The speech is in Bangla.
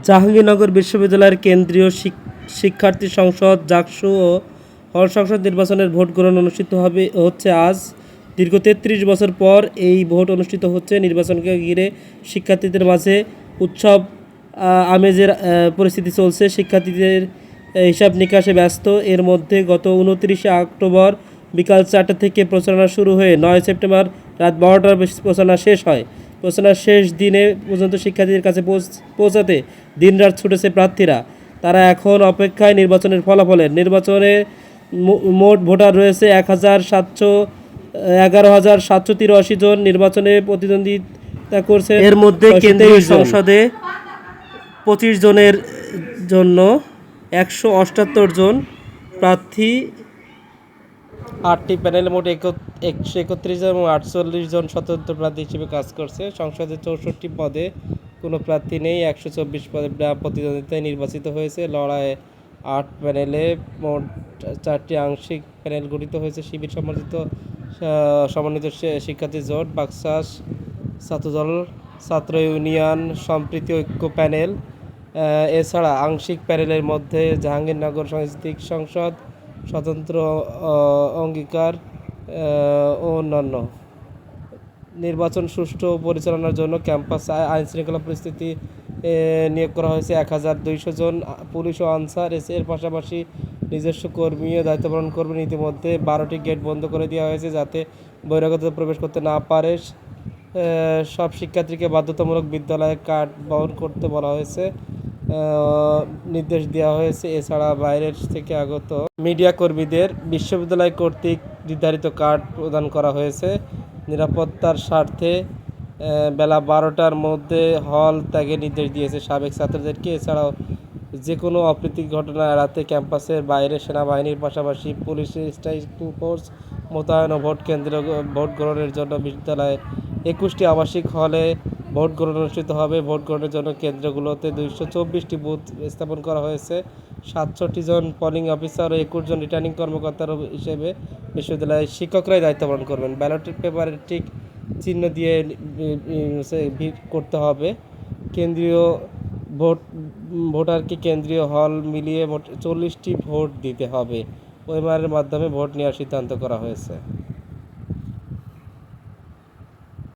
জাহাঙ্গীরনগর বিশ্ববিদ্যালয়ের কেন্দ্রীয় শিক্ষার্থী সংসদ জাকসু ও হল সংসদ নির্বাচনের ভোট গ্রহণ অনুষ্ঠিত হচ্ছে আজ। দীর্ঘ ৩৩ বছর পর এই ভোট অনুষ্ঠিত হচ্ছে। নির্বাচনকে ঘিরে শিক্ষার্থীদের মাঝে উৎসব আমেজের পরিস্থিতি চলছে। শিক্ষার্থীদের হিসাব নিকাশে ব্যস্ত। এর মধ্যে গত ২৯শে অক্টোবর বিকাল ৪টা থেকে প্রচারণা শুরু হয়ে ৯ সেপ্টেম্বর রাত ১২টার প্রচারণা শেষ হয়। প্রচারণার শেষ দিনে পর্যন্ত শিক্ষার্থীদের কাছে পৌঁছাতে দিনরাত ছুটেছে প্রার্থীরা। তারা এখন অপেক্ষায় নির্বাচনের ফলাফলের। নির্বাচনে মোট ভোটার রয়েছে ১১,৭৮৩ জন। নির্বাচনে প্রতিদ্বন্দ্বিতা করছে। এর মধ্যে কেন্দ্রীয় সংসদে ২৫ জনের জন্য ১৭৮ জন প্রার্থী, ৮টি প্যানেলে মোট ১৩১ জন এবং ৪৮ জন স্বতন্ত্র প্রার্থী হিসেবে কাজ করছে। সংসদে ৬৪ পদে কোনো প্রার্থী নেই। ১২৪ পদে প্রতিদ্বন্দ্বিতায় নির্বাচিত হয়েছে। লড়াইয়ে ৮ প্যানেলে মোট ৪টি আংশিক প্যানেল গঠিত হয়েছে। শিবির সমন্বিত শিক্ষার্থী জোট, বাকশাল ছাত্রদল, ছাত্র ইউনিয়ন, সম্প্রীতি ঐক্য প্যানেল। এছাড়া আংশিক প্যানেলের মধ্যে জাহাঙ্গীরনগর সাংস্কৃতিক সংসদ, স্বতন্ত্র অঙ্গীকার ও অন্যান্য। নির্বাচন সুষ্ঠু পরিচালনার জন্য ক্যাম্পাসে আইনশৃঙ্খলা পরিস্থিতি নিয়োগ করা হয়েছে ১,২০০ জন পুলিশ ও আনসার। এর পাশাপাশি নিজস্ব কর্মীও দায়িত্ব পালন করবেন। ইতিমধ্যে ১২টি গেট বন্ধ করে দেওয়া হয়েছে যাতে বহিরাগতরা প্রবেশ করতে না পারে। সব শিক্ষার্থীকে বাধ্যতামূলক বিদ্যালয়ে কার্ড বহন করতে বলা হয়েছে, নির্দেশ দেওয়া হয়েছে। এছাড়া বাইরের থেকে আগত মিডিয়া কর্মীদের বিশ্ববিদ্যালয় কর্তৃক নির্ধারিত কার্ড প্রদান করা হয়েছে। নিরাপত্তার স্বার্থে বেলা ১২টার মধ্যে হল ত্যাগের নির্দেশ দিয়েছে সাবেক ছাত্রদেরকে। এছাড়াও যে কোনো অপ্রীতিকর ঘটনা এড়াতে ক্যাম্পাসের বাইরে সেনাবাহিনীর পাশাপাশি পুলিশ স্ট্রাইকিং ফোর্স মোতায়েন ও ভোট গ্রহণের জন্য বিশ্ববিদ্যালয়ে ২১টি আবাসিক হলে ভোট গ্রহণ অনুষ্ঠিত হবে। ভোট গ্রহণের জন্য কেন্দ্রগুলোতে ২২৪টি বুথ স্থাপন করা হয়েছে। ৬৭ জন পোলিং অফিসার ও ২১ জন রিটার্নিং কর্মকর্তার হিসেবে বিশ্ববিদ্যালয়ের শিক্ষকরাই দায়িত্ব পালন করবেন। ব্যালট পেপারে ঠিক চিহ্ন দিয়ে ভিড় করতে হবে। কেন্দ্রীয় ভোটারকে কেন্দ্রীয় হল মিলিয়ে মোট ৪০টি ভোট দিতে হবে। ওএমআরের মাধ্যমে ভোট নেওয়ার সিদ্ধান্ত করা হয়েছে।